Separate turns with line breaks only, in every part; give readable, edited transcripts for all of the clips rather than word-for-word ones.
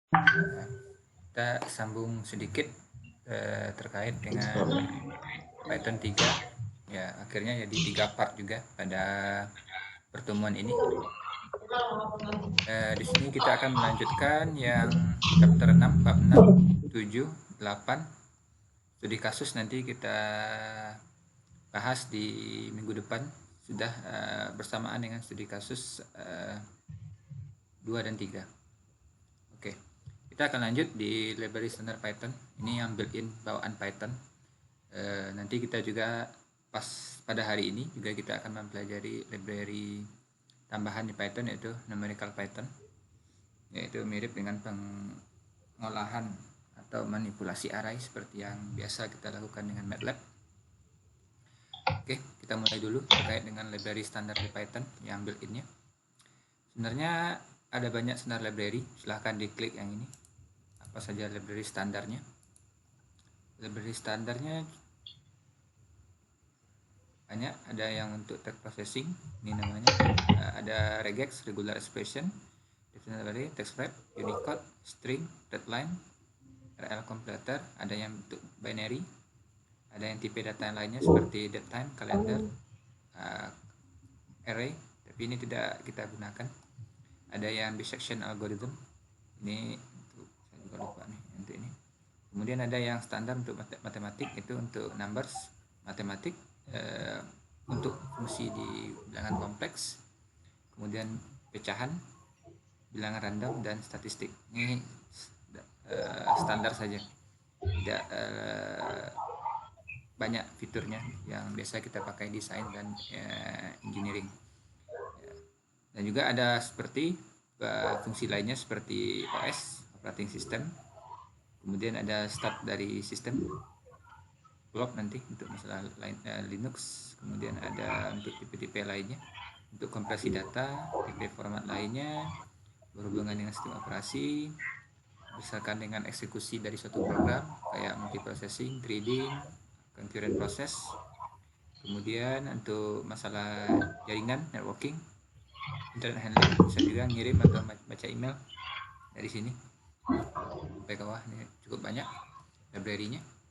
Kita sambung sedikit terkait dengan Python 3. Ya, akhirnya jadi 3 part juga pada pertemuan ini. Di sini kita akan melanjutkan yang chapter 6, bab 6, 7, 8. Studi kasus nanti kita bahas di minggu depan, sudah bersamaan dengan studi kasus 2 dan 3. Oke. Kita akan lanjut di library standar Python. Ini yang built-in bawaan Python. Nanti kita juga pas pada hari ini juga kita akan mempelajari library tambahan di Python, yaitu numerical Python, yaitu mirip dengan pengolahan atau manipulasi array seperti yang biasa kita lakukan dengan MATLAB. Oke, kita mulai dulu terkait dengan library standar di Python yang built-innya. Sebenarnya ada banyak standar library, silahkan diklik yang ini. Apa saja library standarnya? Library standarnya banyak, ada yang untuk text processing, ini namanya, ada regex, regular expression, definite array, text wrap, Unicode, string, readline, RL completer, ada yang untuk binary, ada yang tipe data yang lainnya seperti datetime, calendar, array, tapi ini tidak kita gunakan. Ada yang bisection algorithm, ini untuk, saya juga lupa nih untuk ini. Kemudian ada yang standar untuk matematik, itu untuk numbers, matematik, untuk fungsi di bilangan kompleks, kemudian pecahan, bilangan random, dan statistik. Ini standar saja, tidak banyak fiturnya yang biasa kita pakai desain dan engineering. Dan juga ada seperti fungsi lainnya seperti OS, operating system, kemudian ada start dari sistem, clock nanti untuk masalah lain, Linux, kemudian ada untuk tipe-tipe lainnya, untuk kompresi data, tipe format lainnya, berhubungan dengan sistem operasi, misalkan dengan eksekusi dari suatu program kayak multiprocessing, threading, concurrent process, kemudian untuk masalah jaringan, networking, internet handling, bisa juga ngirim atau baca email dari sini sampai ke bawah. Ini cukup banyak library-nya.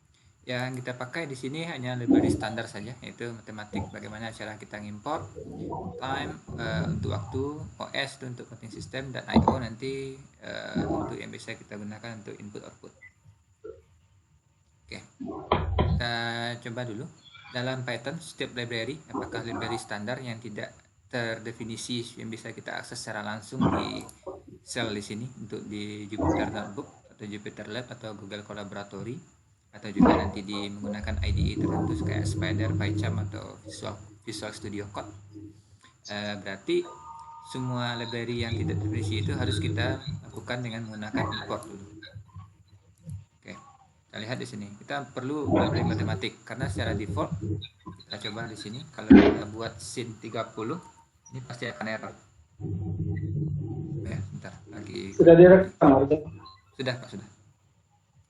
Yang kita pakai di sini hanya library standar saja, yaitu matematik, bagaimana cara kita ngimport, time untuk waktu, OS itu untuk operating system, dan IO nanti untuk yang bisa kita gunakan untuk input output. Oke, kita coba dulu. Dalam Python, setiap library, apakah library standar yang tidak terdefinisi yang bisa kita akses secara langsung di sel di sini, untuk di Jupyter Notebook atau Jupyter Lab atau Google Collaboratory, atau juga nanti menggunakan IDE tertentu kayak Spider, PyCharm atau Visual Studio Code. Berarti semua library yang tidak terdefinisi itu harus kita lakukan dengan menggunakan import dulu. Oke, kita lihat di sini. Kita perlu library matematik karena secara default kita coba di sini kalau kita buat sin 30 ini pasti akan error. Ya, bentar lagi.
Sudah direkam,
Sudah Pak, sudah.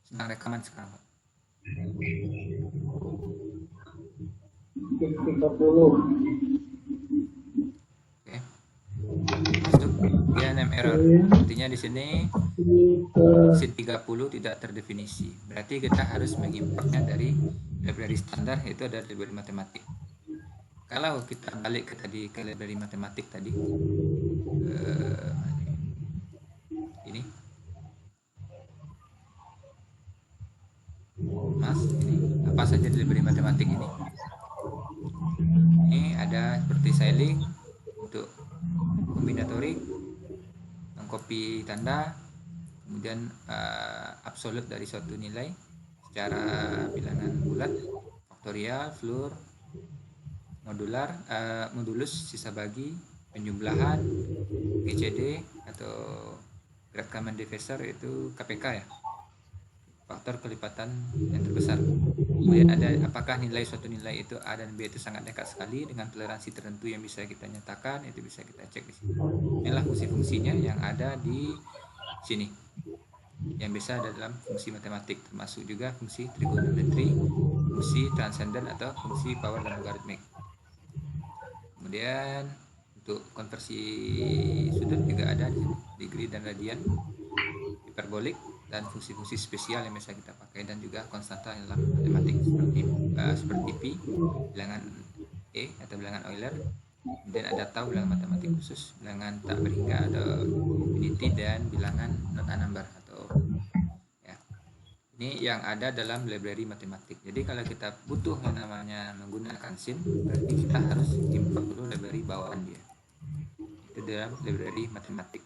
Sedang rekaman sekarang Pak.
30.
Oke. Masuk dia name error. Artinya di sini sin 30 tidak terdefinisi. Berarti kita harus mengimportnya dari library standar, yaitu ada library matematik. Kalau kita balik ke library matematik tadi, ini Mas, ini apa saja di library matematik ini? Ini ada seperti Xilinx untuk kombinatorik, mengcopy tanda, kemudian absolute dari suatu nilai secara bilangan bulat, faktorial, floor, modular, modulus, sisa bagi, penjumlahan, GCD atau Great Common Divisor, itu KPK ya, faktor kelipatan yang terbesar. Kemudian ada apakah nilai suatu nilai itu A dan B itu sangat dekat sekali dengan toleransi tertentu yang bisa kita nyatakan, itu bisa kita cek di sini. Inilah fungsi-fungsinya yang ada di sini, yang bisa ada dalam fungsi matematik, termasuk juga fungsi trigonometri, fungsi transcendent atau fungsi power dan logarithmic. Kemudian untuk konversi sudut juga ada di sini, degree dan radian, hiperbolik, dan fungsi-fungsi spesial yang bisa kita pakai, dan juga konstanta dalam matematik seperti pi, bilangan E atau bilangan Euler. Kemudian ada tau, bilangan matematik khusus, bilangan tak berhingga atau infinity, dan bilangan not a number atau ya. Ini yang ada dalam library matematik. Jadi kalau kita butuh yang namanya menggunakan sin, berarti kita harus import dulu library bawaan dia. Itu dalam library matematik.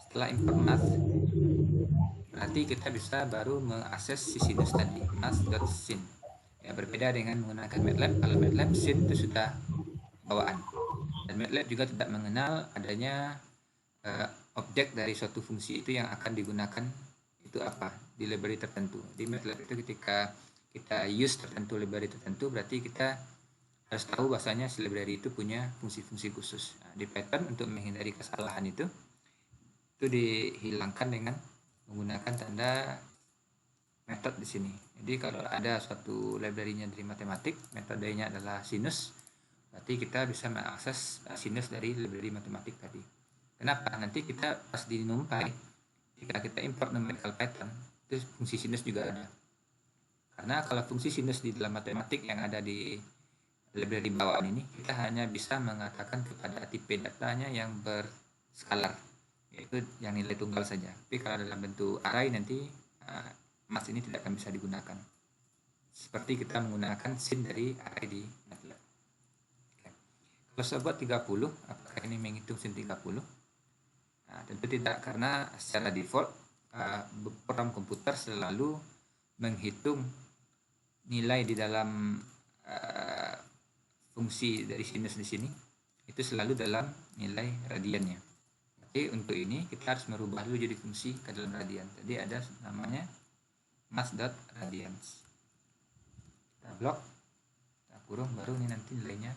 Setelah import math, berarti kita bisa baru mengakses si sinus tadi, math.sin. Ya, berbeda dengan menggunakan MATLAB. Kalau MATLAB, sin itu sudah bawaan. Dan MATLAB juga tidak mengenal adanya objek dari suatu fungsi itu yang akan digunakan itu apa di library tertentu. Di MATLAB itu ketika kita use tertentu library tertentu, berarti kita harus tahu bahasanya si library itu punya fungsi-fungsi khusus. Nah, di Python untuk menghindari kesalahan itu dihilangkan dengan menggunakan tanda metode di sini. Jadi kalau ada suatu library-nya dari matematik, metodenya adalah sinus, berarti kita bisa mengakses sinus dari library matematik tadi. Kenapa? Nanti kita pas di NumPy, jika kita import numerical pattern, itu fungsi sinus juga ada. Karena kalau fungsi sinus di dalam matematik yang ada di library bawaan ini, kita hanya bisa mengatakan kepada tipe datanya yang berskalar, yaitu yang nilai tunggal saja. Tapi kalau dalam bentuk array nanti math ini tidak akan bisa digunakan. Seperti kita menggunakan sin dari array di MATLAB. Oke. Kalau saya buat 30, apakah ini menghitung sin 30? Nah, tentu tidak, karena secara default program komputer selalu menghitung nilai di dalam fungsi dari sinus di sini itu selalu dalam nilai radiannya. Jadi untuk ini kita harus merubah dulu jadi fungsi ke dalam radian. Jadi ada namanya mass.radians. Kita blok, kita kurung, baru ini nanti nilainya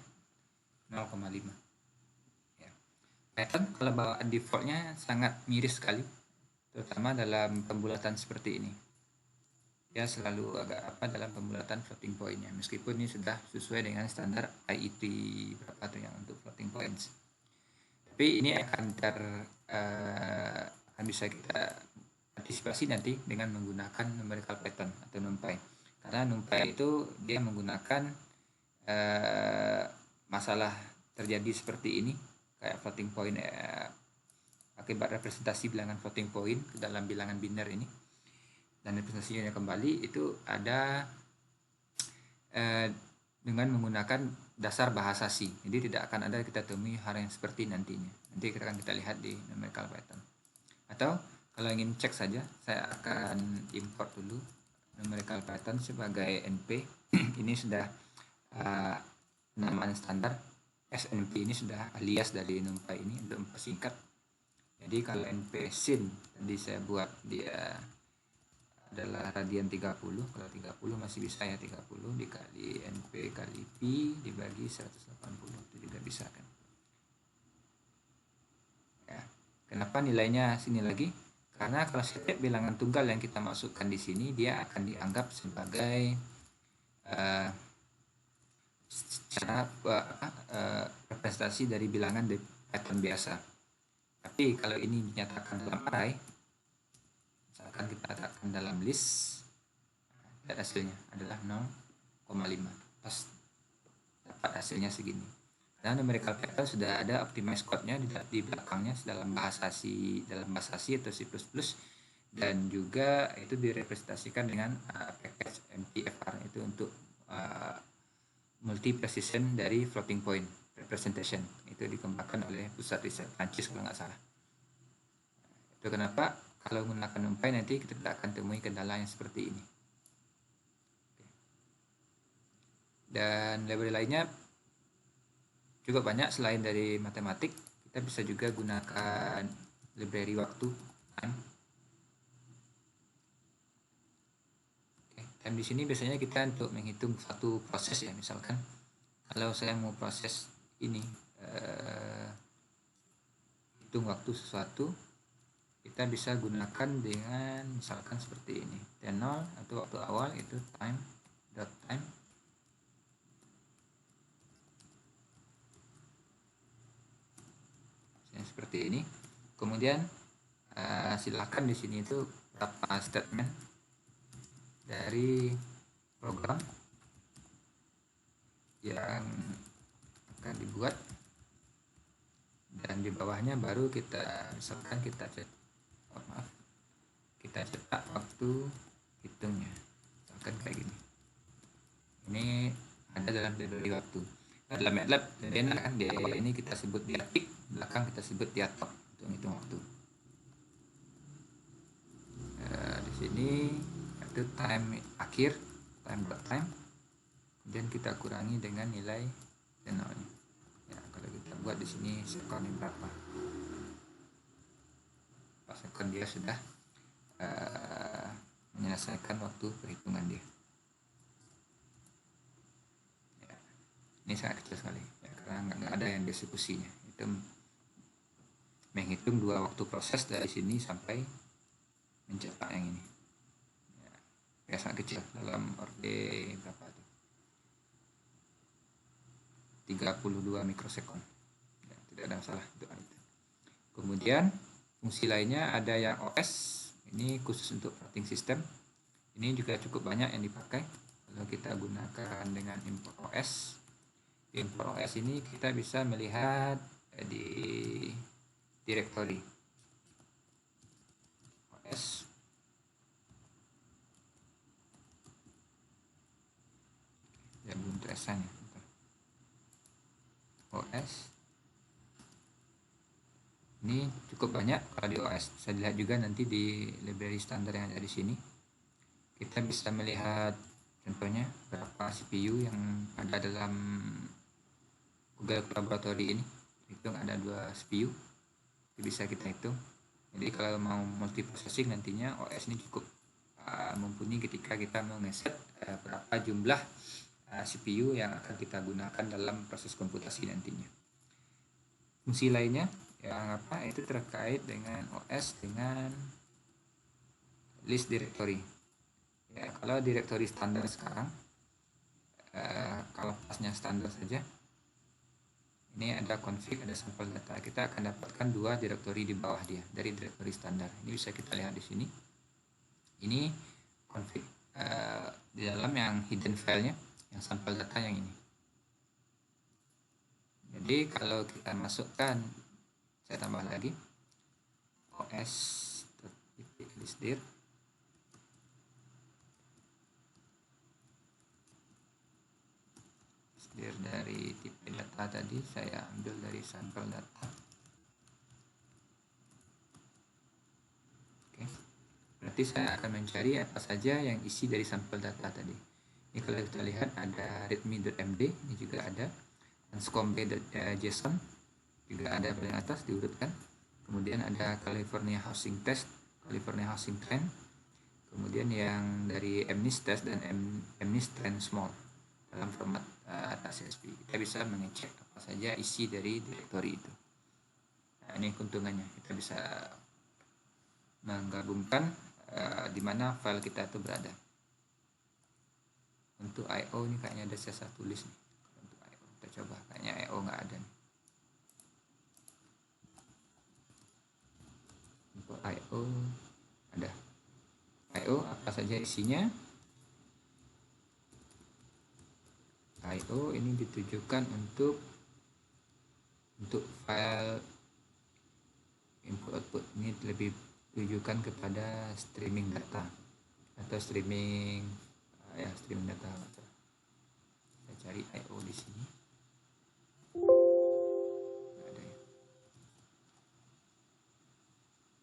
0,5. Ya. Python kalau bawaan defaultnya sangat miris sekali, terutama dalam pembulatan seperti ini. Dia selalu agak apa dalam pembulatan floating point-nya, meskipun ini sudah sesuai dengan standar IEEE berapa tuh yang untuk floating points. Tapi ini akan bisa kita antisipasi nanti dengan menggunakan numerical pattern atau NumPy. Karena NumPy itu dia menggunakan masalah terjadi seperti ini, kayak floating point akibat representasi bilangan floating point ke dalam bilangan biner ini, dan representasinya kembali itu ada dengan menggunakan dasar bahasa C. Jadi tidak akan ada kita temui hal yang seperti nantinya. Nanti kita lihat di numerical pattern. Atau kalau ingin cek saja, saya akan import dulu numerical pattern sebagai NP. Ini sudah nama standar. SNP ini sudah alias dari NumPy ini untuk mempersingkat. Jadi kalau NP sin tadi saya buat dia adalah radian 30. Kalau 30 masih bisa ya, 30 dikali NP kali Pi dibagi 180 itu juga bisa kan. Ya. Kenapa nilainya sini lagi? Karena kalau setiap bilangan tunggal yang kita masukkan di sini dia akan dianggap sebagai representasi dari bilangan di pattern biasa. Tapi kalau ini dinyatakan dalam array, misalkan kita letakkan dalam list, dan hasilnya adalah 0,5, pas dapat hasilnya segini. Dan numerical pattern sudah ada optimize code-nya di belakangnya dalam bahasa C atau C++, dan juga itu direpresentasikan dengan package MTFR itu untuk multi precision dari floating point representation. Itu dikembangkan oleh pusat riset Prancis kalau nggak salah. Itu kenapa kalau menggunakan NumPy nanti kita tidak akan temui kendala yang seperti ini. Dan library lainnya juga banyak selain dari matematik. Kita bisa juga gunakan library waktu, time. Time di sini biasanya kita untuk menghitung satu proses ya. Misalkan kalau saya mau proses ini hitung waktu sesuatu, kita bisa gunakan dengan misalkan seperti ini, T0 atau waktu awal itu time. Seperti ini. Kemudian silakan di sini itu berapa statement dari program yang akan dibuat, dan di bawahnya baru kita misalkan kita cetak waktu hitungnya, misalkan kayak gini. Ini ada dalam library waktu. Nah, dalam MATLAB enak kan, ini kita sebut dia peak, belakang kita sebut dia top untuk menghitung waktu. Di sini itu time akhir, time dot time, kemudian kita kurangi dengan nilai tenornya. Ya, kalau kita buat di sini sekonnya berapa, pas sekon dia sudah menyelesaikan waktu perhitungan dia. Ya, ini sangat kecil sekali ya, karena nggak ada yang dieksekusinya. Itu menghitung 2 waktu proses dari sini sampai mencetak yang ini. Ya, sangat kecil, dalam orde berapa itu, 32 mikrosekon ya, tidak ada masalah untuk itu. Kemudian fungsi lainnya ada yang OS, ini khusus untuk operating system. Ini juga cukup banyak yang dipakai. Kalau kita gunakan dengan import OS, import OS ini kita bisa melihat di directory OS. Ya, belum teresannya. OS ini cukup banyak kalau di OS. Saya lihat juga nanti di library standar yang ada di sini. Kita bisa melihat contohnya berapa CPU yang ada dalam Google Laboratory ini. Hitung ada 2 CPU. Itu bisa kita hitung. Jadi kalau mau multiprocessing nantinya OS ini cukup mumpuni ketika kita mau ngeset berapa jumlah CPU yang akan kita gunakan dalam proses komputasi nantinya. Fungsi lainnya yang itu terkait dengan OS dengan list directory. Ya, kalau directory standar sekarang, kalau pasnya standar saja, ini ada config, ada sampel data. Kita akan dapatkan 2 directory di bawah dia dari directory standar. Ini bisa kita lihat di sini. Ini config di dalam yang hidden filenya, yang sampel data yang ini. Jadi kalau kita masukkan, saya tambah lagi os.listdir, dari tipe data tadi saya ambil dari sampel data. Oke, berarti saya akan mencari apa saja yang isi dari sampel data tadi. Ini kalau kita lihat ada readme.md, ini juga ada, anscombe.json juga ada paling atas diurutkan. Kemudian ada California Housing Test, California Housing Trend, kemudian yang dari MNIST Test dan MNIST Trend Small dalam format CSV. Kita bisa mengecek apa saja isi dari directory itu. Nah, ini keuntungannya, kita bisa menggabungkan di mana file kita itu berada. Untuk I/O ini kayaknya ada saya tulis nih. Untuk I/O kita coba, kayaknya I/O nggak ada nih. Untuk I/O ada. I/O apa saja isinya? I/O ini ditujukan untuk file input output, ini lebih ditujukan kepada streaming data atau streaming streaming data. Saya cari I/O di sini. Ada ya.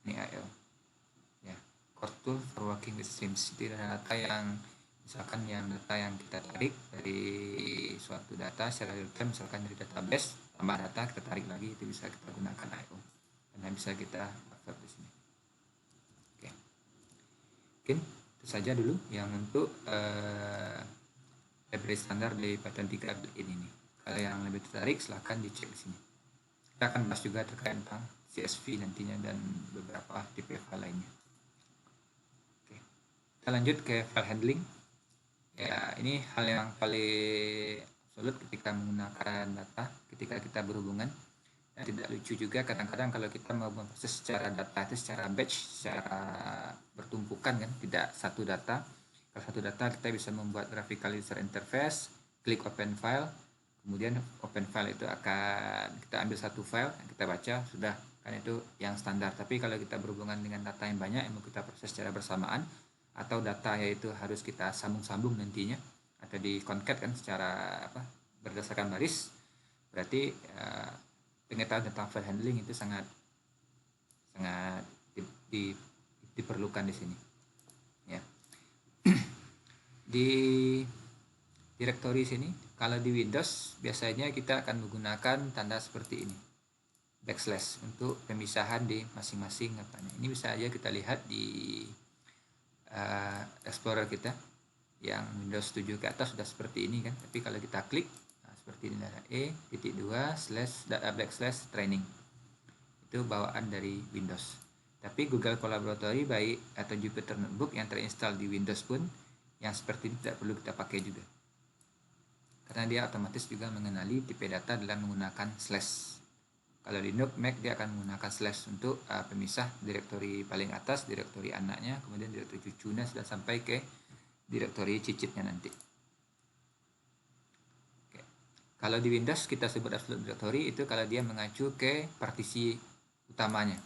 Ini I/O. Ya, core tool for working with streams. Itu data yang misalkan data yang kita tarik dari suatu data secara real time, misalkan dari database, tambah data kita tarik lagi, itu bisa kita gunakan I/O. Karena bisa kita backup di sini. Oke. Mungkin itu saja dulu yang untuk library standar dari Python 3 ini nih. Kalau yang lebih tertarik silahkan dicek di sini. Kita akan bahas juga terkait tentang CSV nantinya dan beberapa tipe file lainnya. Oke. Kita lanjut ke file handling. Ya, ini hal yang paling absolut ketika menggunakan data, ketika kita berhubungan Tidak lucu juga kadang-kadang kalau kita mau memproses secara data itu secara batch, secara bertumpukan kan, tidak satu data. Kalau satu data kita bisa membuat graphical user interface, klik open file, kemudian open file itu akan kita ambil satu file yang kita baca, sudah kan, itu yang standar. Tapi kalau kita berhubungan dengan data yang banyak yang mau kita proses secara bersamaan, atau data yaitu harus kita sambung-sambung nantinya atau di concat kan secara berdasarkan baris, berarti pengetahuan tentang file handling itu sangat diperlukan di sini ya. Di direktori sini kalau di Windows biasanya kita akan menggunakan tanda seperti ini, backslash, untuk pemisahan di masing-masing apanya. Ini bisa aja kita lihat di Explorer kita yang Windows 7 ke atas sudah seperti ini kan, tapi kalau kita klik seperti ini, E.2/backslash training, itu bawaan dari Windows. Tapi Google Collaboratory baik atau Jupyter Notebook yang terinstall di Windows pun yang seperti ini tidak perlu kita pakai juga, karena dia otomatis juga mengenali tipe data dalam menggunakan slash. Kalau Linux, Mac dia akan menggunakan slash untuk pemisah direktori paling atas, direktori anaknya, kemudian direktori cucunya, sudah sampai ke direktori cicitnya nanti. Oke. Kalau di Windows kita sebut absolute directory itu kalau dia mengacu ke partisi utamanya.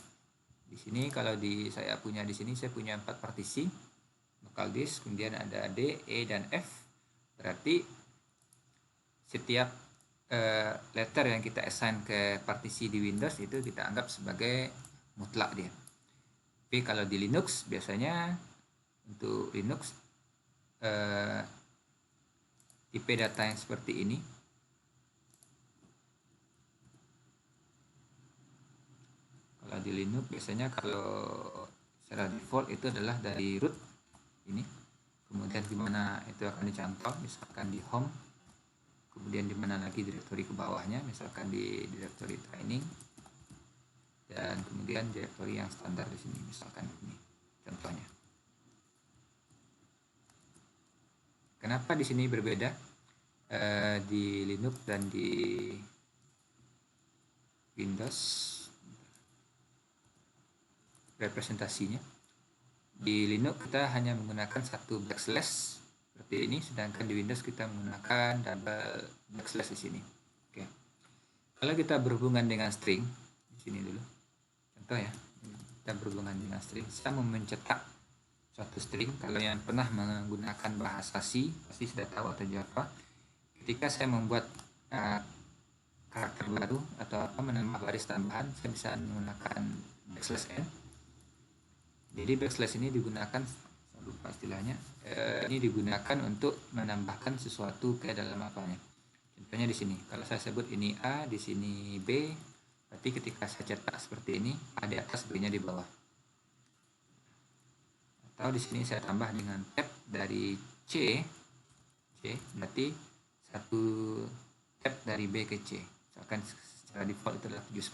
Di sini kalau saya punya 4 partisi, local disk, kemudian ada D, E, dan F. Berarti setiap letter yang kita assign ke partisi di Windows itu kita anggap sebagai mutlak dia. Tapi kalau di Linux biasanya untuk Linux tipe data yang seperti ini kalau di Linux biasanya kalau secara default itu adalah dari root ini, kemudian di mana itu akan dicantol, misalkan di home, kemudian di mana lagi direktori ke bawahnya, misalkan di direktori training, dan kemudian direktori yang standar di sini, misalkan ini contohnya. Kenapa di sini berbeda di Linux dan di Windows representasinya? Di Linux kita hanya menggunakan satu backslash seperti ini, sedangkan di Windows kita menggunakan double backslash di sini. Oke. Kalau kita berhubungan dengan string, di sini dulu contoh ya, kita berhubungan dengan string, saya mau mencetak suatu string. Kalau yang pernah menggunakan bahasa C pasti sudah tahu, atau Java, ketika saya membuat karakter baru atau menambah baris tambahan, saya bisa menggunakan backslash n. Jadi backslash ini digunakan, saya lupa istilahnya, ini digunakan untuk menambahkan sesuatu ke dalam apanya. Contohnya di sini, kalau saya sebut ini A, di sini B, berarti ketika saya cetak seperti ini, A di atas, B-nya di bawah. Atau di sini saya tambah dengan tab dari C, berarti satu tab dari B ke C. Misalkan secara default itu adalah 7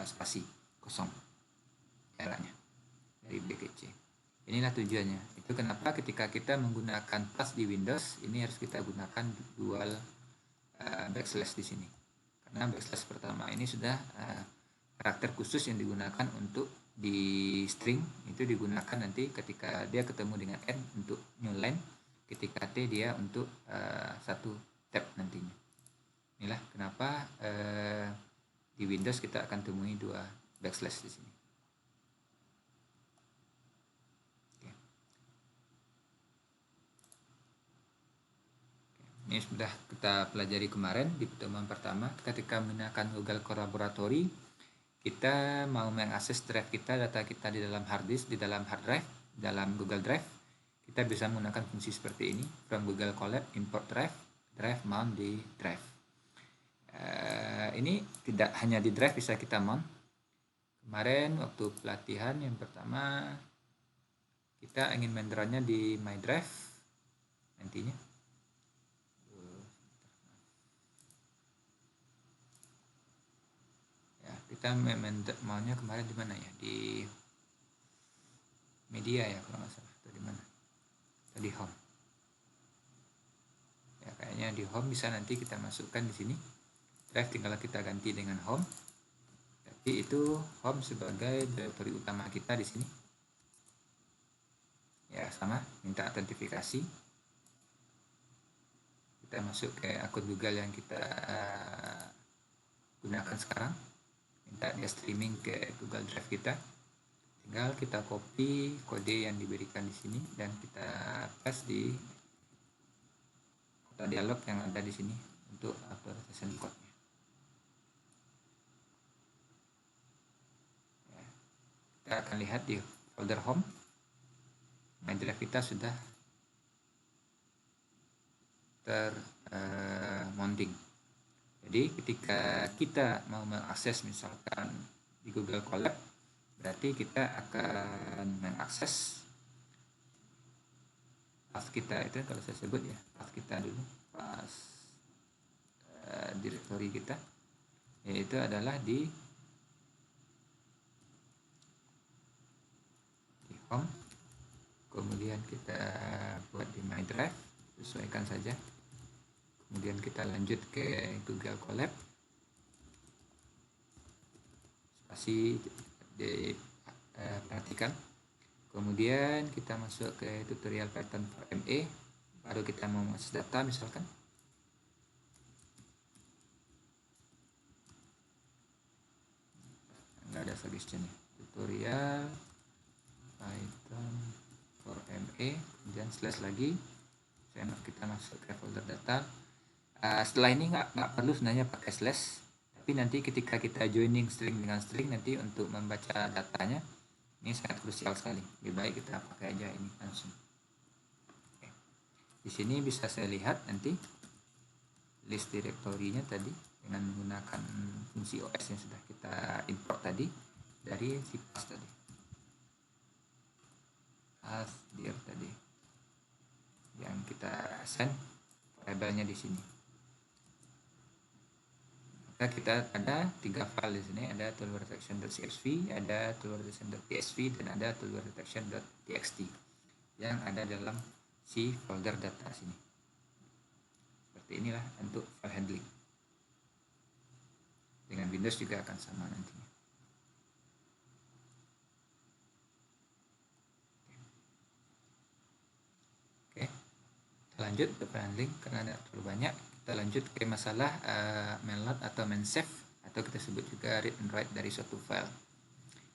spasi kosong jaraknya dari B ke C. Inilah tujuannya. Itu kenapa ketika kita menggunakan plus di Windows ini harus kita gunakan dual backslash di sini. Karena backslash pertama ini sudah karakter khusus yang digunakan untuk di string, itu digunakan nanti ketika dia ketemu dengan n untuk new line, ketika t dia untuk satu tab nantinya. Inilah kenapa di Windows kita akan temui dua backslash di sini. Ini sudah kita pelajari kemarin di pertemuan pertama. Ketika menggunakan Google Collaboratory, kita mau mengakses drive kita, data kita di dalam hard disk, di dalam hard drive, dalam Google Drive, kita bisa menggunakan fungsi seperti ini, from Google Colab, import drive, drive mount di drive. Ini tidak hanya di drive bisa kita mount. Kemarin waktu pelatihan yang pertama kita ingin mendranya di my drive nantinya. Kita maunya kemarin di mana ya, di media ya kalau nggak salah, atau di mana, atau di home ya, kayaknya di home bisa. Nanti kita masukkan di sini drive, tinggal kita ganti dengan home. Jadi itu home sebagai directory utama kita di sini. Ya, sama, minta autentifikasi. Kita masuk ke akun Google yang kita gunakan sekarang. Minta dia streaming ke Google Drive kita. Tinggal kita copy kode yang diberikan di sini dan kita paste di kotak dialog yang ada di sini untuk authorization code-nya. Kita akan lihat di folder home, My Drive kita sudah termounting. Jadi ketika kita mau mengakses misalkan di Google Colab, berarti kita akan mengakses path kita itu, kalau saya sebut ya path kita dulu, path directory kita, yaitu adalah di home, kemudian kita buat di My Drive, sesuaikan saja, kemudian kita lanjut ke Google Colab, spasi diperhatikan, kemudian kita masuk ke tutorial Python for ME, baru kita mau mengakses data misalkan. Nggak ada suggestion-nya, tutorial Python for ME, kemudian slash lagi, kita masuk ke folder data. Setelah ini nggak perlu sebenarnya pakai slash, tapi nanti ketika kita joining string dengan string, nanti untuk membaca datanya ini sangat krusial sekali, lebih baik kita pakai aja ini langsung. Oke. Di sini bisa saya lihat nanti list directory-nya tadi dengan menggunakan fungsi OS yang sudah kita import tadi dari si path tadi, path dir tadi yang kita assign labelnya di sini. Maka kita ada 3 file di sini, ada toolbardetection.csv, ada toolbardetection.tsv, dan ada toolbardetection.txt yang ada dalam si folder data sini. Seperti inilah untuk file handling. Dengan Windows juga akan sama nantinya. Oke, kita lanjut ke file handling karena ada terlalu banyak. Kita lanjut ke masalah mainload atau mainsave, atau kita sebut juga read and write dari suatu file.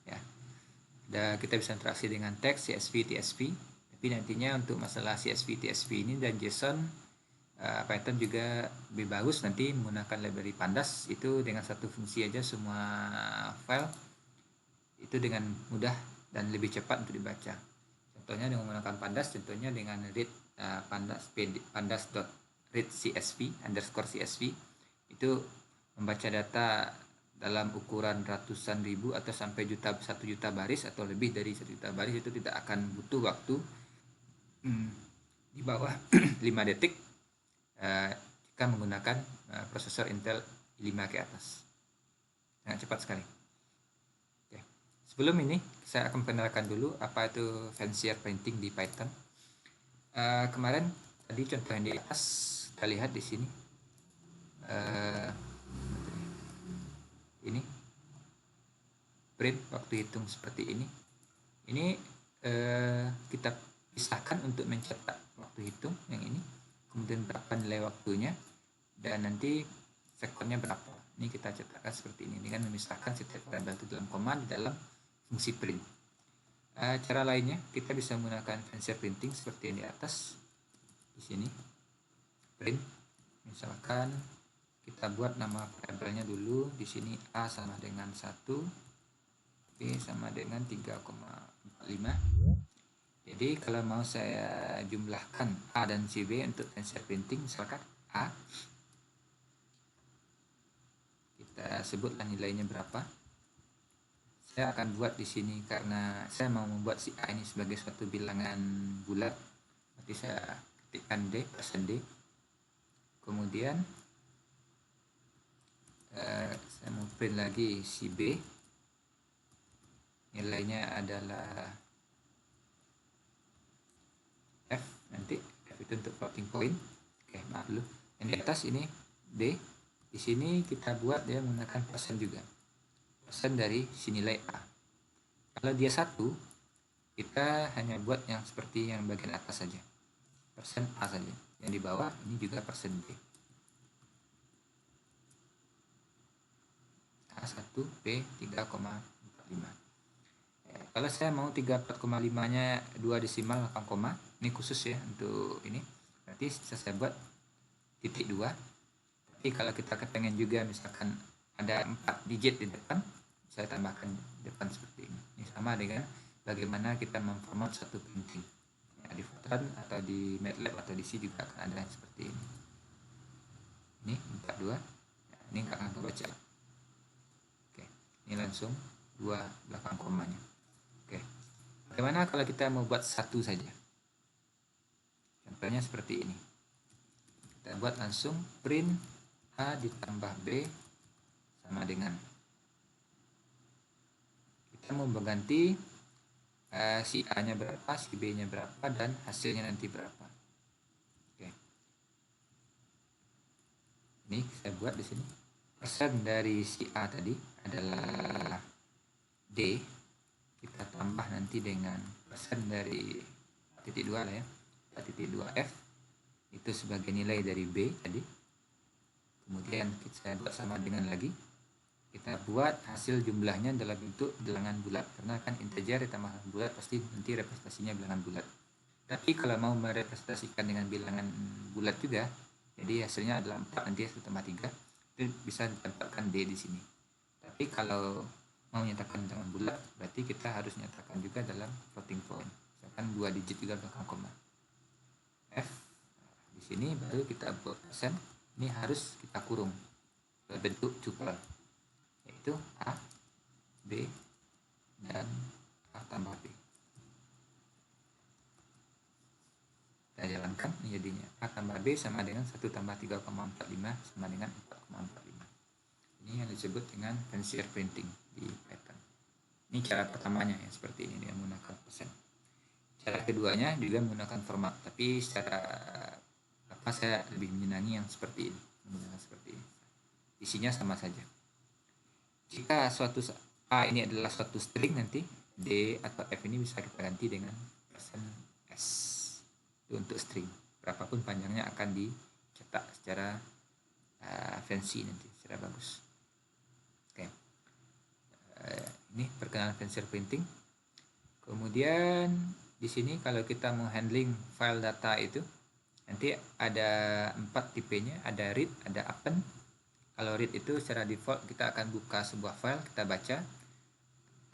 Ya, kita bisa interaksi dengan teks CSV, TSV, tapi nantinya untuk masalah CSV, TSV ini dan JSON, Python juga lebih bagus nanti menggunakan library pandas. Itu dengan satu fungsi aja semua file itu dengan mudah dan lebih cepat untuk dibaca. Contohnya dengan menggunakan pandas, contohnya dengan read pandas.read CSV_CSV itu membaca data dalam ukuran ratusan ribu atau sampai 1 juta baris atau lebih dari 1 juta baris, itu tidak akan butuh waktu di bawah 5 detik jika menggunakan prosesor Intel i5 ke atas. Sangat cepat sekali. Oke. Sebelum ini saya akan perkenalkan dulu apa itu fancier printing di Python. Kemarin tadi contoh yang di atas kita lihat di sini, ini print waktu hitung seperti ini. Ini kita pisahkan untuk mencetak waktu hitung yang ini, kemudian berapa nilai waktunya, dan nanti sekonnya berapa. Ini kita cetakkan seperti ini dengan memisahkan setiap variabel itu dalam koma di dalam fungsi print. Cara lainnya kita bisa menggunakan fancier printing seperti yang di atas. Di sini print, misalkan kita buat nama variabelnya dulu. Di sini A sama dengan 1, B sama dengan 3,45. Jadi kalau mau saya jumlahkan A dan CB untuk fancier printing, misalkan A, kita sebutlah nilainya berapa. Saya akan buat di sini karena saya mau membuat si A ini sebagai suatu bilangan bulat. Nanti saya ketikkan D, %D. Kemudian saya mau print lagi si B. Nilainya adalah F, nanti F itu untuk floating point. Oke, maaf dulu. Yang di atas ini D. Di sini kita buat dia menggunakan persen juga. persen dari si nilai A. Kalau dia 1, kita hanya buat yang seperti yang bagian atas saja, persen A saja. Yang di bawah ini juga persen B. A1 B 3,45. Kalau saya mau 34,5-nya 2 desimal 8 koma, ini khusus ya untuk ini. Berarti saya buat titik 2. Tapi kalau kita kepengen juga misalkan ada 4 digit di depan, saya tambahkan di depan seperti ini. Ini sama dengan bagaimana kita memformat satu printing. Ya, di Fortran atau di MATLAB atau di C juga akan ada yang seperti ini. Ini 42. Ya, ini nggak akan kebaca. Oke, ini langsung 2 belakang komanya. Oke, bagaimana kalau kita mau buat 1 saja? Contohnya seperti ini. Kita buat langsung print A ditambah B sama dengan. Kita mau mengganti si A-nya berapa, si B-nya berapa, dan hasilnya nanti berapa. Oke. Ini saya buat di sini. Persen dari si A tadi adalah D. Kita tambah nanti dengan persen dari titik 2 lah ya. Titik 2F itu sebagai nilai dari B tadi. Kemudian saya buat sama dengan lagi. Kita buat hasil jumlahnya dalam bentuk bilangan bulat, karena kan integer ditambah bulat pasti nanti representasinya bilangan bulat. Tapi kalau mau merepresentasikan dengan bilangan bulat juga, jadi hasilnya adalah 4, nanti 1 tambah 3, itu bisa ditempatkan D di sini. Tapi kalau mau nyatakan dengan bulat, berarti kita harus nyatakan juga dalam floating point, misalkan 2 digit juga belakang koma. F di sini baru kita buat persen. Ini harus kita kurung berbentuk tuple, yaitu A, B, dan A tambah B. Kita jalankan, ini jadinya A tambah B sama dengan 1 tambah 3,45 sama dengan 4,45. Ini yang disebut dengan fancier printing di Python. Ini cara pertamanya ya, seperti ini dengan menggunakan persen. Cara keduanya juga menggunakan format, tapi secara saya lebih menyenangi yang seperti ini, menggunakan seperti ini. Isinya sama saja. Jika suatu A ini adalah suatu string, nanti D atau F ini bisa kita ganti dengan persen S. Itu untuk string. Berapapun panjangnya akan dicetak secara fancy nanti, secara bagus. Oke. Ini perkenalan fancier printing. Kemudian di sini kalau kita mau handling file data itu, nanti ada 4 tipenya, ada read, ada append. Kalau read itu secara default kita akan buka sebuah file, kita baca.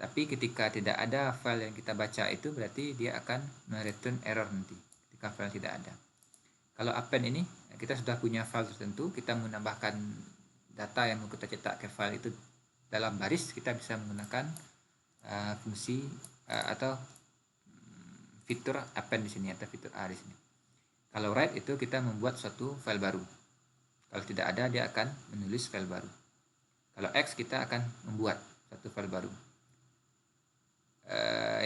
Tapi ketika tidak ada file yang kita baca itu, berarti dia akan mereturn error nanti ketika file tidak ada. Kalau append ini, kita sudah punya file tertentu, kita menambahkan data yang mau kita cetak ke file itu dalam baris, kita bisa menggunakan fungsi atau fitur append di sini atau fitur A di sini. Kalau write itu kita membuat suatu file baru. Kalau tidak ada, dia akan menulis file baru. Kalau X kita akan membuat satu file baru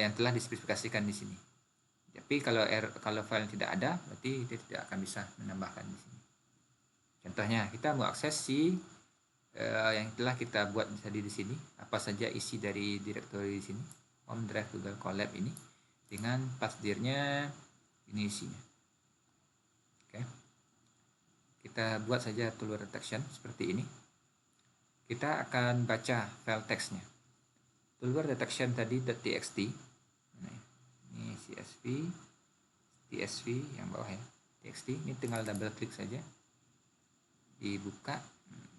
yang telah dispesifikasikan di sini. Tapi kalau file tidak ada, berarti dia tidak akan bisa menambahkan di sini. Contohnya, kita mau akses si yang telah kita buat tadi di sini, apa saja isi dari directory di sini, home drive Google Colab ini, dengan passdirnya ini isinya. Oke. Kita buat saja tool detection seperti ini. Kita akan baca file teksnya. Toolbar detection tadi .txt. Ini tsv yang bawah ya. Txt ini tinggal double klik saja. Dibuka.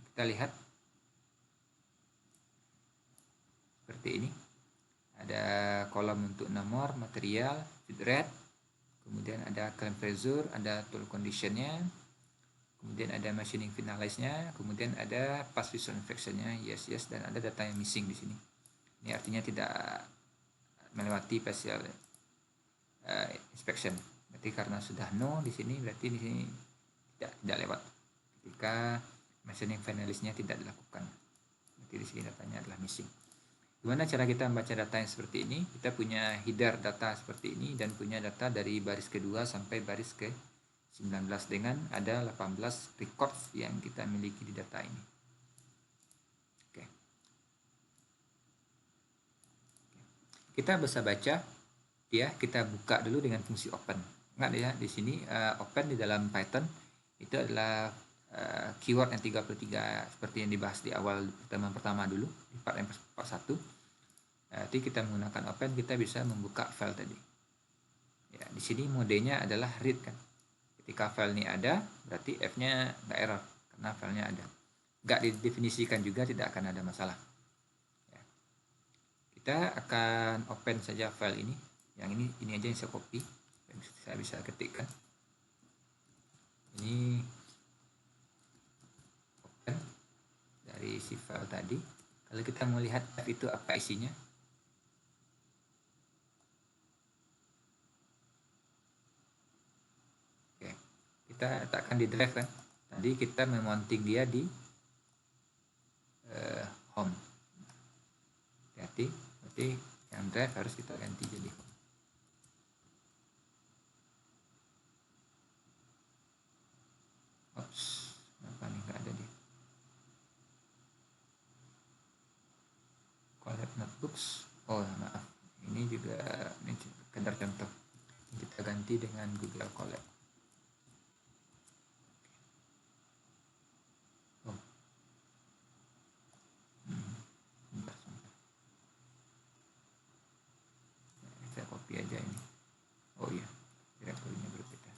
Kita lihat seperti ini. Ada kolom untuk nomor, material, feed rate, kemudian ada claim pressure, ada tool conditionnya, kemudian ada machining finalize-nya, kemudian ada pass visual infection-nya, yes, dan ada data yang missing di sini. Ini artinya tidak melewati facial inspection. Berarti karena sudah no di sini, berarti di sini tidak lewat. Ketika machining finalize-nya tidak dilakukan, berarti di sini datanya adalah missing. Gimana cara kita membaca data yang seperti ini? Kita punya header data seperti ini dan punya data dari baris kedua sampai baris ke 19 dengan ada 18 records yang kita miliki di data ini. Oke. kita bisa baca dia, kita buka dulu dengan fungsi open. Ingat ya, di sini open di dalam Python itu adalah keyword yang 33 seperti yang dibahas di awal pertama dulu di part 1. Nanti kita menggunakan open, kita bisa membuka file tadi. Ya, di sini modenya adalah read kan. Ketika file ini ada, berarti F-nya nggak error karena filenya ada. Nggak didefinisikan juga tidak akan ada masalah. Ya. Kita akan open saja file ini. Yang ini aja yang saya copy, saya bisa ketikkan. Ini open dari si file tadi. Kalau kita mau lihat F itu apa isinya, oke, kita letakkan di drive kan. Tadi kita memounting dia di home. Hati-hati, berarti yang drive harus kita ganti jadi home. Oops, kenapa nih nggak ada dia? Collab notebooks. Oh maaf, ini juga ini sekedar contoh. Kita ganti dengan Google Colab. Oh. Bentar. Saya copy aja ini. Oh iya, direktorinya berbeda.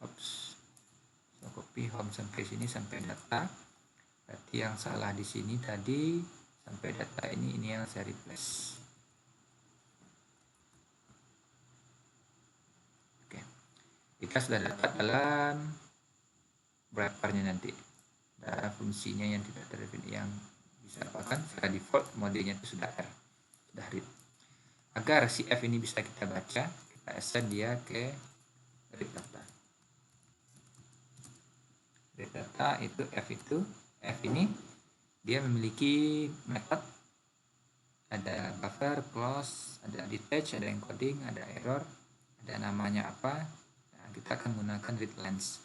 Oops. Saya copy home sampai sini sampai data. Berarti yang salah di sini tadi sampai data ini yang saya replace. Oke, kita sudah dapat dalam wrappernya nanti. Dalam fungsinya yang tidak terdefinisi yang bisa apakan secara default modenya itu sudah R, sudah read. Agar si F ini bisa kita baca, kita assign dia ke read data. Read data itu F ini dia memiliki method, ada buffer, close, ada detach, ada encoding, ada error, ada namanya apa. Nah, kita akan menggunakan readlines.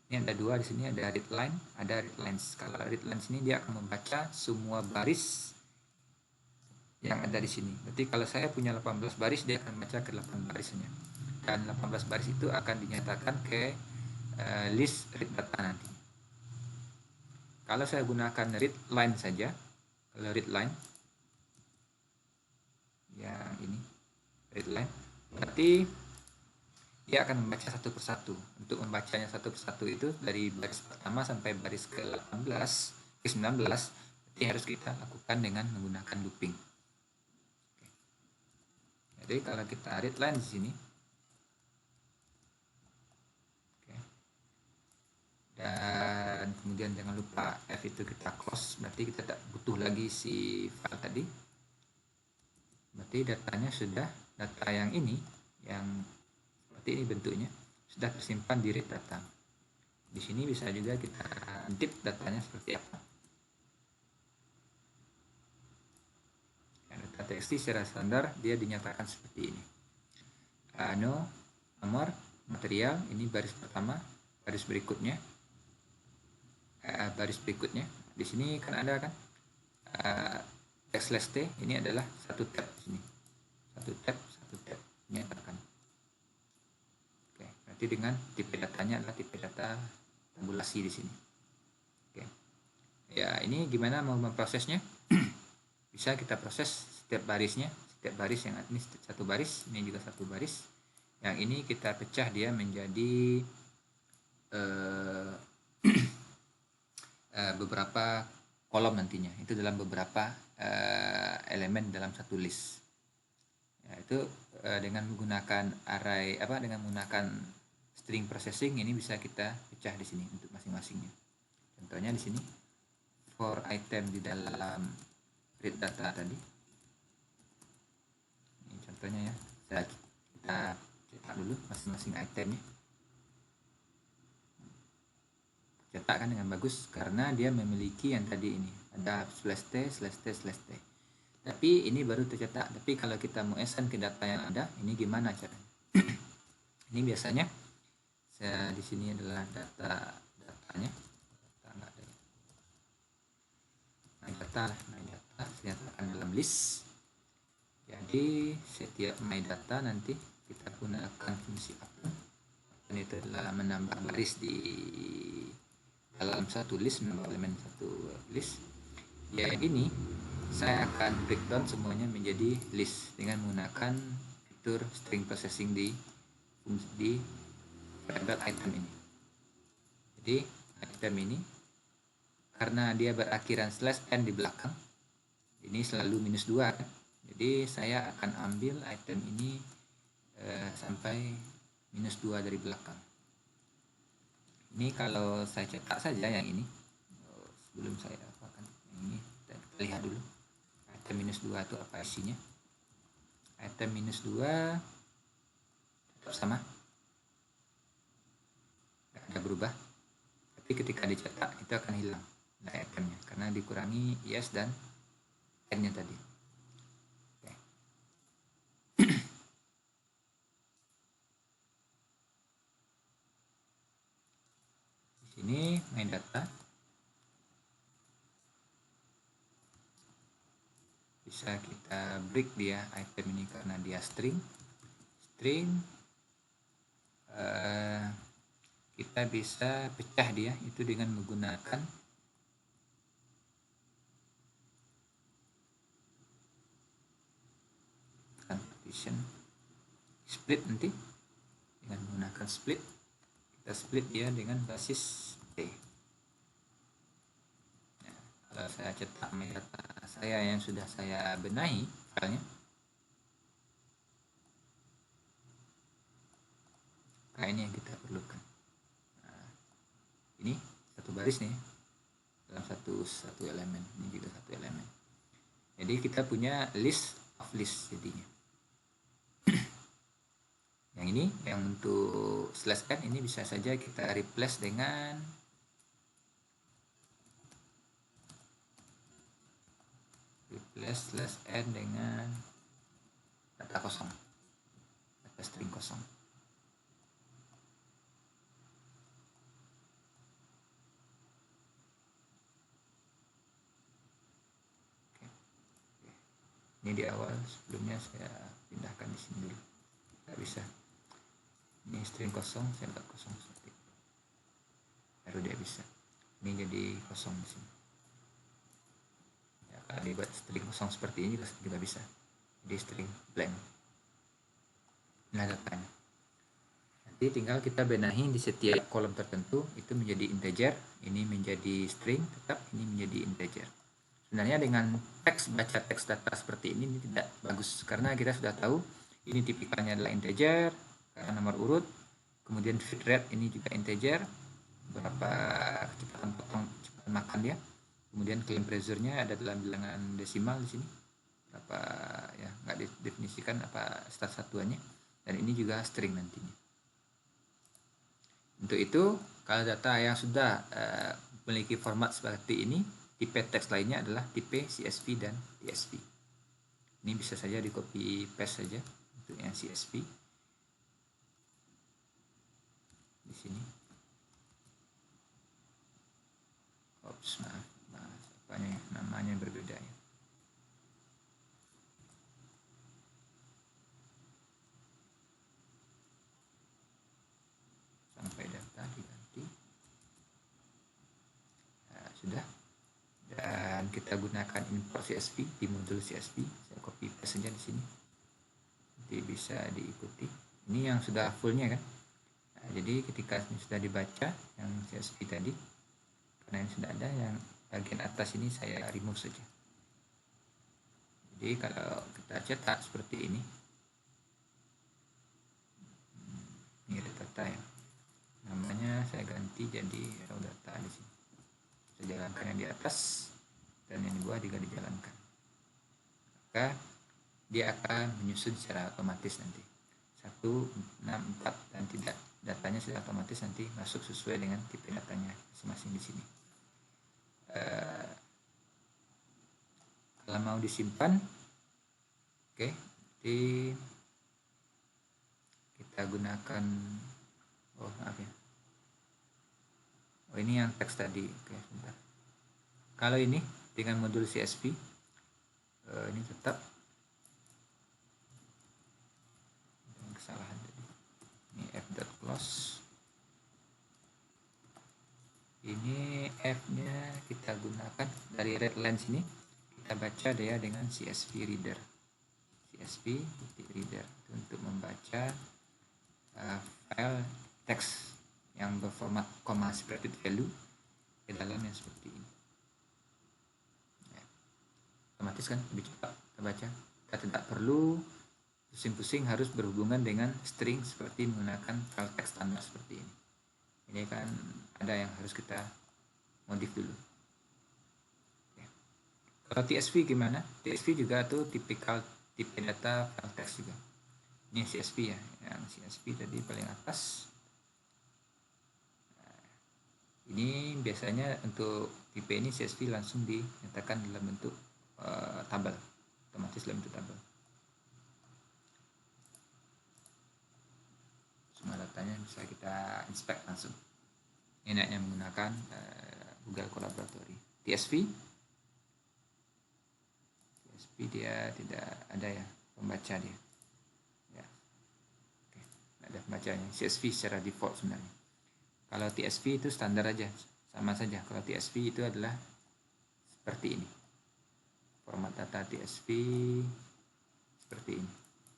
Ini ada dua di sini, ada readline, ada readlines. Kalau readlines ini dia akan membaca semua baris yang ada di sini. Berarti kalau saya punya 18 baris, dia akan baca ke 8 barisnya. Dan 18 baris itu akan dinyatakan ke list read data nanti. Kalau saya gunakan read line saja, kalau read line yang ini read line, berarti dia akan membaca satu persatu. Untuk membacanya satu persatu itu dari baris pertama sampai baris ke-18, ke-19, berarti harus kita lakukan dengan menggunakan looping. Oke. Jadi kalau kita read line di sini, dan kemudian jangan lupa F itu kita close, berarti kita tidak butuh lagi si file tadi. Berarti datanya sudah, data yang ini yang seperti ini bentuknya sudah tersimpan di read data. Di sini bisa juga kita intip datanya seperti apa. Data TXT secara standar dia dinyatakan seperti ini. Nomor, material, ini baris pertama, baris berikutnya. Baris berikutnya di sini kan ada kan text t, ini adalah satu tab sini, satu tab nyatakan. Oke, berarti dengan tipe datanya adalah tipe data tabulasi di sini. Oke, ya ini gimana mau memprosesnya? Bisa kita proses setiap barisnya, setiap baris yang ini satu baris, ini juga satu baris. Yang ini kita pecah dia menjadi beberapa kolom nantinya, itu dalam beberapa elemen dalam satu list. Ya, itu dengan menggunakan array dengan menggunakan string processing ini bisa kita pecah di sini untuk masing-masingnya. Contohnya di sini for item di dalam read data tadi. Ini contohnya ya. Kita cetak dulu masing-masing itemnya. Cetakkan dengan bagus karena dia memiliki yang tadi ini ada /t/t/t. Tapi ini baru tercetak. Tapi kalau kita mau assign ke data yang ada, ini gimana caranya? Ini biasanya di sini adalah datanya. Data saya nyatakan dalam list. Jadi Jadi setiap my data nanti kita gunakan fungsi upload. Dan itu adalah menambah baris di dalam satu list, menambah elemen satu list. Yang ini saya akan breakdown semuanya menjadi list dengan menggunakan fitur string processing di variable item ini. Jadi item ini karena dia berakhiran /n di belakang, ini selalu -2 kan? Jadi saya akan ambil item ini sampai -2 dari belakang. Ini kalau saya cetak saja yang ini, sebelum saya apakan yang ini, kita lihat dulu item -2 itu apa isinya. Item -2 tetap sama, tidak ada berubah, tapi ketika dicetak itu akan hilang itemnya karena dikurangi yes dan n-nya tadi. Oke. Di sini main data bisa kita break dia item ini karena dia string. Kita bisa pecah dia itu dengan menggunakan partition split. Nanti dengan menggunakan split kita split dia dengan basis T. Nah, kalau saya cetak metadata saya yang sudah saya benahi filenya, nah ini yang kita perlukan. Nah, ini satu baris nih dalam satu elemen, ini juga satu elemen. Jadi kita punya list of list jadinya. Yang ini yang untuk /n ini bisa saja kita replace dengan /n dengan data kosong, data string kosong. Oke. Ini di awal, sebelumnya saya pindahkan di sini dulu, nggak bisa. Ini string kosong, saya buat kosong seperti itu, baru dia bisa. Ini jadi kosong di sini. Ya, kalau dibuat string kosong seperti ini juga bisa. Jadi string blank. Nah datanya. Nanti tinggal kita benahi di setiap kolom tertentu itu menjadi integer, ini menjadi string, tetap ini menjadi integer. Sebenarnya dengan baca teks data seperti ini tidak bagus karena kita sudah tahu ini tipikalnya adalah integer karena nomor urut, kemudian feed rate ini juga integer, berapa kecepatan potong, kecepatan makan dia, kemudian claim pressure-nya ada dalam bilangan desimal di sini, berapa ya nggak didefinisikan apa start satuannya, dan ini juga string nantinya. Untuk itu kalau data yang sudah memiliki format seperti ini, tipe teks lainnya adalah tipe CSV dan TSV. Ini bisa saja di copy paste saja untuk yang CSV. Di sini. Oops, maaf, apanya namanya berbeda ya. Sampai data diganti. Nah, sudah. Dan kita gunakan import CSV di modul CSV. Saya copy paste saja di sini. Nanti bisa diikuti. Ini yang sudah fullnya kan. Nah, jadi ketika ini sudah dibaca yang CSV tadi, karena ini sudah ada, yang bagian atas ini saya remove saja. Jadi kalau kita cetak seperti ini data ya, namanya saya ganti jadi raw data di sini. Saya jalankan yang di atas dan yang di bawah juga dijalankan. Maka dia akan menyusun secara otomatis nanti 1, 6, 4 dan tidak, datanya sudah otomatis nanti masuk sesuai dengan tipe datanya masing-masing di sini. Kalau mau disimpan, oke, jadi kita gunakan ini yang teks tadi. Oke, sebentar. Kalau ini dengan modul CSV ini tetap dari readlines ini kita baca dia dengan CSV reader. CSV reader itu untuk membaca file teks yang berformat comma separated value ke dalamnya seperti ini. Ya. Otomatis kan lebih cepat terbaca. Kita tidak perlu pusing-pusing harus berhubungan dengan string seperti menggunakan file teks standar seperti ini. Ini kan ada yang harus kita modif dulu. Ya. Kalau TSV gimana? TSV juga tuh tipikal tipe data file text juga. Ini CSV ya, yang CSV tadi paling atas. Nah, ini biasanya untuk tipe ini CSV langsung dinyatakan dalam bentuk tabel, otomatis dalam bentuk tabel. Semua datanya bisa kita inspect langsung. Ini enaknya menggunakan Google Collaboratory. TSV dia tidak ada ya pembaca dia. Ya. Oke, ada pembacanya. CSV secara default sebenarnya. Kalau TSV itu standar aja, sama saja. Kalau TSV itu adalah seperti ini. Format data TSV seperti ini.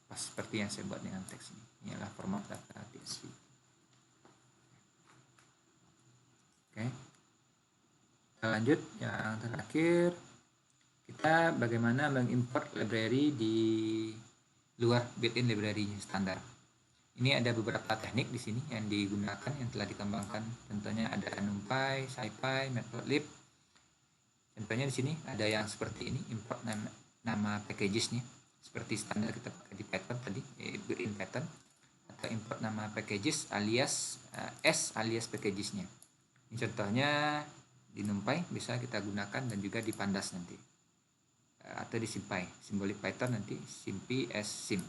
Pas seperti yang saya buat dengan teks ini. Ini adalah format data TSV. Oke. Kita lanjut yang terakhir. Kita bagaimana mengimport library di luar built-in library standar. Ini ada beberapa teknik di sini yang digunakan, yang telah dikembangkan. Tentunya ada NumPy, SciPy, Matplotlib. Contohnya di sini ada yang seperti ini, import nama packagesnya, seperti standar kita pakai di Python tadi, built-in pattern, atau import nama packages alias s alias packagesnya. Ini contohnya di NumPy bisa kita gunakan dan juga di Pandas nanti. Atau di SymPy, simbolik Python nanti simpy as sim.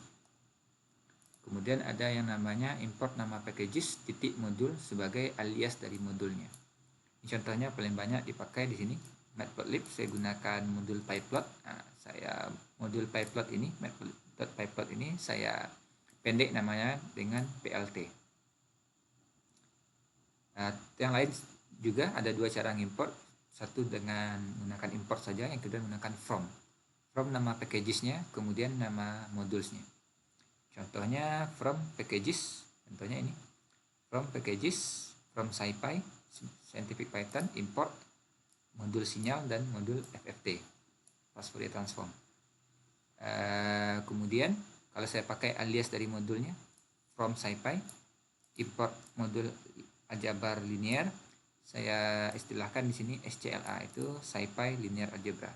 Kemudian ada yang namanya import nama packages titik modul sebagai alias dari modulnya. Ini contohnya paling banyak dipakai di sini. Matplotlib saya gunakan modul pyplot. Nah, saya modul pyplot ini, matplotlib.pyplot ini saya pendek namanya dengan plt. Nah, yang lain juga ada dua cara import. Satu dengan menggunakan import saja, yang kedua menggunakan from nama packagesnya, kemudian nama modulsnya. Contohnya from packages, contohnya ini from packages, from SciPy, Scientific Python, import modul sinyal dan modul FFT, fast Fourier transform. Kemudian kalau saya pakai alias dari modulnya, from SciPy, import modul aljabar linear, saya istilahkan di sini SCLA, itu SciPy Linear Algebra.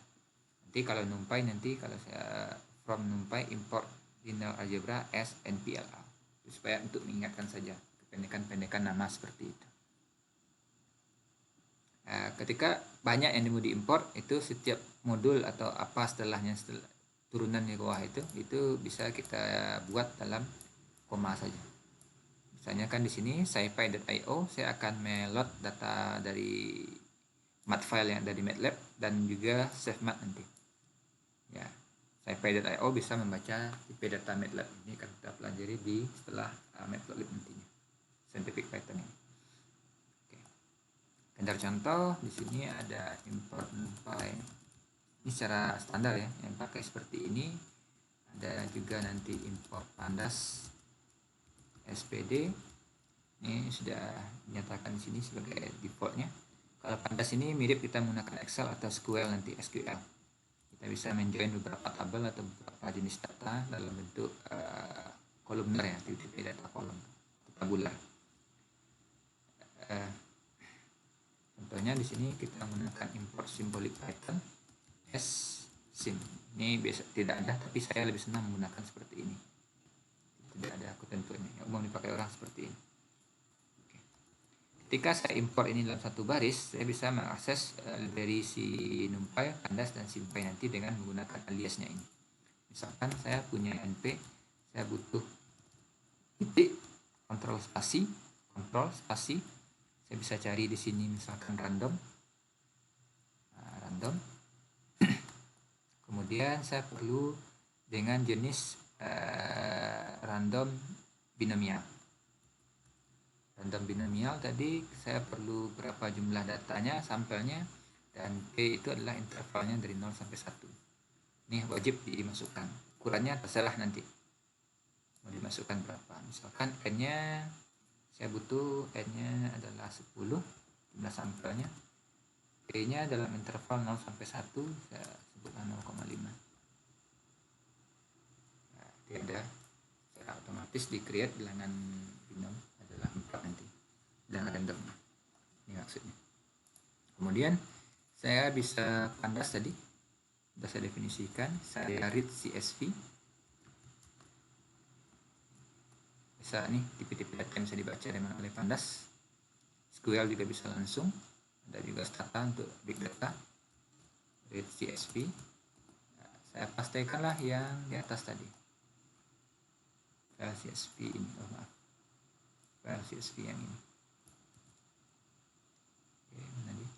Nanti kalau NumPy, nanti kalau saya from NumPy import linear algebra as NPLA, supaya untuk mengingatkan saja pendekan-pendekan nama seperti itu. Nah, ketika banyak yang mau diimport, itu setiap modul atau apa setelahnya, setelah turunan di bawah itu bisa kita buat dalam koma saja. Misalnya kan di sini scipy.io, saya akan melot data dari mat file yang ada di MATLAB dan juga save mat nanti. Ya, scipy.io bisa membaca tipe data MATLAB ini akan kita pelajari di setelah Matplotlib nantinya, Scientific Python ini. Oke. Contoh contoh di sini ada import NumPy. Ini secara standar ya, yang pakai seperti ini. Ada juga nanti import Pandas SPD. Ini sudah dinyatakan di sini sebagai defaultnya. Kalau Pandas ini mirip kita menggunakan Excel atau SQL nanti, SQL. Kita bisa menjoin beberapa tabel atau beberapa jenis data dalam bentuk kolumner ya, tipe data kolom, tabular. Contohnya di sini kita menggunakan import simbolik Python as sim. Ini biasa tidak ada, tapi saya lebih senang menggunakan seperti ini. Tidak ada aku tentunya, yang umum dipakai orang seperti ini. Oke. Ketika saya import ini dalam satu baris, saya bisa mengakses library si NumPy, Pandas, dan SymPy nanti dengan menggunakan aliasnya ini. Misalkan saya punya NP, saya butuh titik, kontrol spasi, saya bisa cari di sini misalkan random. Random. Kemudian saya perlu dengan jenis random binomial. Random binomial tadi saya perlu berapa jumlah datanya, sampelnya, dan P itu adalah intervalnya dari 0 sampai 1. Ini wajib dimasukkan. Ukurannya terserah nanti mau dimasukkan berapa. Misalkan n-nya saya butuh n-nya adalah 10 jumlah sampelnya. P-nya dalam interval 0 sampai 1 saya sebutkan 0,5. Nah, dia ada secara otomatis di create bilangan binom adalah 4 nanti. Bilangan randomnya. Ini maksudnya. Kemudian saya bisa pandas tadi. Sudah saya definisikan, saya read CSV. Bisa nih tipe-tipe data yang bisa dibaca oleh pandas. SQL juga bisa langsung. Ada juga stata untuk big data. Read CSV. Nah, saya pastikanlah yang di atas tadi. File CSV ini, file CSV yang ini. Oke, mana dia?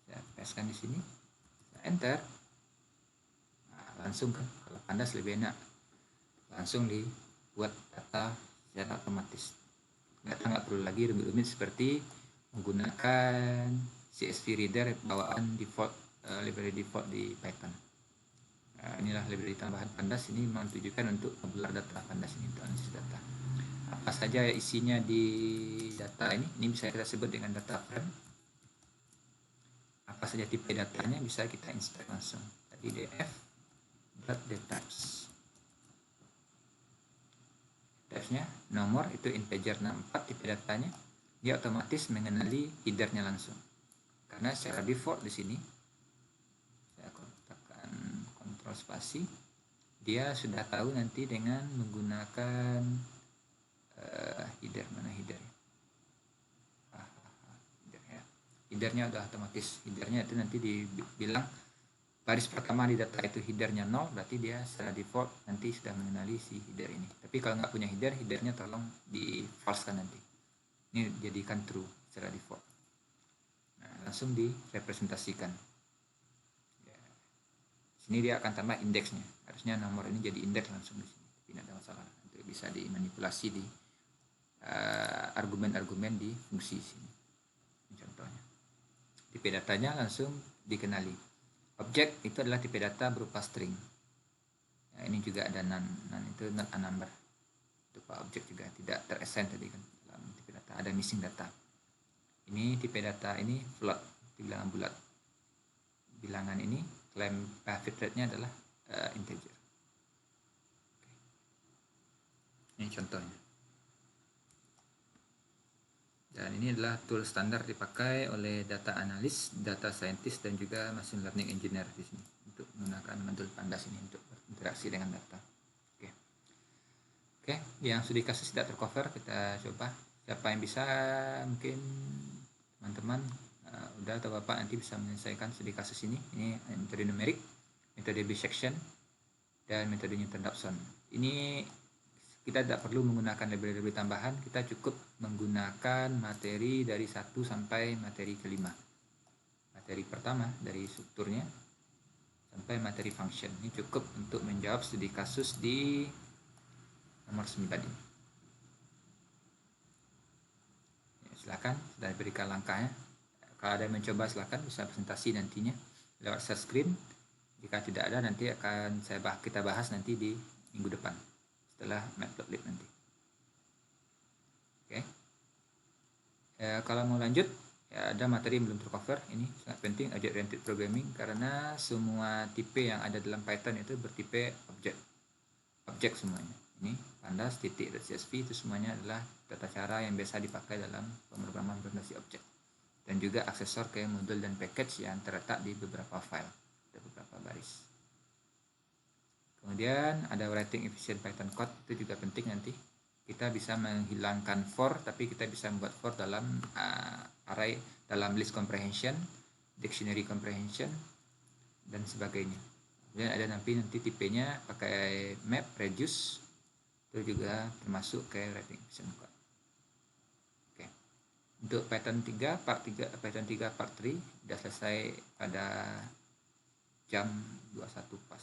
Saya paskan di sini. Enter. Nah, langsung kan, kalau pandas lebih enak langsung dibuat data secara otomatis, nggak perlu lagi rumit-rumit seperti menggunakan CSV reader bawaan default library default di Python. Nah, inilah library tambahan pandas, ini memang ditujukan untuk membelah data pandas ini, untuk analisis data. Apa saja isinya di data ini bisa kita sebut dengan data frame. Apa saja tipe datanya bisa kita insert langsung. Tadi df.dtypes. Typesnya nomor itu integer 64 tipe datanya. Dia otomatis mengenali headernya langsung. Karena secara default di sini saya tekan kontrol spasi, dia sudah tahu nanti dengan menggunakan header, mana header? Headernya udah otomatis. Headernya itu nanti dibilang baris pertama di data itu headernya 0, berarti dia secara default nanti sudah mengenali si header ini. Tapi kalau nggak punya header, headernya tolong di false kan nanti. Ini jadikan true secara default. Nah, langsung direpresentasikan. Ya. Sini dia akan tambah indeksnya. Harusnya nomor ini jadi indeks langsung di sini. Tapi tidak ada masalah. Nanti bisa dimanipulasi di argumen-argumen di fungsi sini. Ini contohnya. Tipe datanya langsung dikenali. Objek itu adalah tipe data berupa string. Nah, ini juga ada none itu not a number. Berupa objek juga tidak terassign tadi kan dalam tipe data, ada missing data. Ini tipe data ini float, bilangan bulat. Bilangan ini claim fit rate-nya adalah integer. Ini contohnya. Dan ini adalah tool standar dipakai oleh data analis, data scientist, dan juga machine learning engineer di sini untuk menggunakan modul pandas ini untuk berinteraksi dengan data. Oke, yang studi kasus tidak tercover kita coba. Siapa yang bisa, mungkin teman-teman udah atau bapak nanti bisa menyelesaikan studi kasus ini. Ini metode numerik, metode bisection, dan metode Newton-Raphson. Ini kita tidak perlu menggunakan library tambahan, kita cukup menggunakan materi dari 1 sampai materi kelima. Materi pertama dari strukturnya sampai materi function. Ini cukup untuk menjawab studi kasus di nomor 9 ini. Ya, silakan, sudah diberikan langkahnya. Kalau ada yang mencoba silakan bisa presentasi nantinya lewat share screen. Jika tidak ada nanti akan kita bahas nanti di minggu depan setelah matplotlib nanti. Oke. Kalau mau lanjut, ya ada materi yang belum tercover. Ini sangat penting, object oriented programming, karena semua tipe yang ada dalam Python itu bertipe objek semuanya. Ini pandas, titik, dan CSV itu semuanya adalah tata cara yang biasa dipakai dalam pemrograman implementasi objek. Dan juga aksesor ke modul dan package yang terletak di beberapa file, ada beberapa baris. Kemudian ada writing efficient Python code, itu juga penting nanti. Kita bisa menghilangkan for, tapi kita bisa membuat for dalam array, dalam list comprehension, dictionary comprehension, dan sebagainya. Kemudian ada nanti tipenya pakai map, reduce, itu juga termasuk ke writing efficient code. Oke. Untuk Python 3 part 3, Python 3 part 3 sudah selesai pada jam 21 pas.